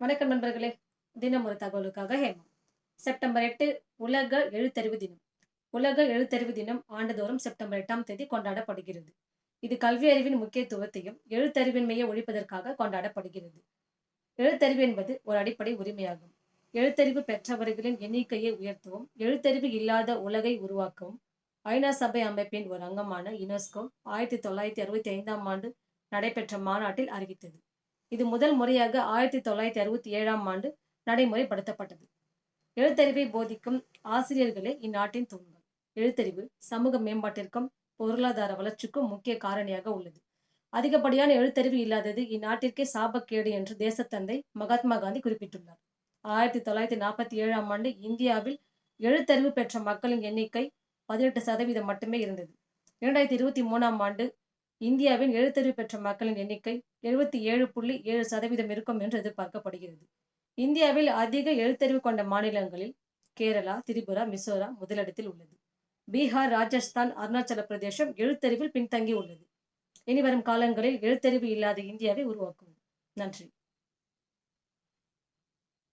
வணக்கம் நண்பர்களே. தினம் ஒரு தகவலுக்காக ஹேமா. செப்டம்பர் 8 உலக எழுத்தறிவு தினம். உலக எழுத்தறிவு தினம் ஆண்டுதோறும் செப்டம்பர் 8ஆம் தேதி கொண்டாடப்படுகிறது. இது கல்வி அறிவின் முக்கியத்துவத்தையும் எழுத்தறிவின்மையை ஒழிப்பதற்காக கொண்டாடப்படுகிறது. எழுத்தறிவு என்பது ஒரு அடிப்படை உரிமையாகும். எழுத்தறிவு பெற்றவர்களின் எண்ணிக்கையை உயர்த்தவும், எழுத்தறிவு இல்லாத உலகை உருவாக்கவும் ஐநா சபை அமைப்பின் ஒரு அங்கமான யுனெஸ்கோ 1965ஆம் ஆண்டு நடைபெற்ற மாநாட்டில் அறிவித்தது. இது முதல் முறையாக 1967ஆம் ஆண்டு நடைமுறைப்படுத்தப்பட்டது. எழுத்தறிவை போதிக்கும் ஆசிரியர்களே இந்நாட்டின் தூண்கள். எழுத்தறிவு சமூக மேம்பாட்டிற்கும் பொருளாதார வளர்ச்சிக்கும் முக்கிய காரணியாக உள்ளது. அதிகப்படியான எழுத்தறிவு இல்லாதது இந்நாட்டிற்கே சாபக்கேடு என்று தேசத்தந்தை மகாத்மா காந்தி குறிப்பிட்டுள்ளார். 1947ஆம் ஆண்டு இந்தியாவில் எழுத்தறிவு பெற்ற மக்களின் எண்ணிக்கை 18% மட்டுமே இருந்தது. 2023ஆம் ஆண்டு இந்தியாவின் எழுத்தறிவு பெற்ற மக்களின் எண்ணிக்கை 77.7% இருக்கும் என்று எதிர்பார்க்கப்படுகிறது. இந்தியாவில் அதிக எழுத்தறிவு கொண்ட மாநிலங்களில் கேரளா, திரிபுரா, மிசோரம் முதலிடத்தில் உள்ளது. பீகார், ராஜஸ்தான், அருணாச்சல பிரதேசம் எழுத்தறிவில் பின்தங்கி உள்ளது. இனிவரும் காலங்களில் எழுத்தறிவு இல்லாத இந்தியாவை உருவாக்குவோம். நன்றி.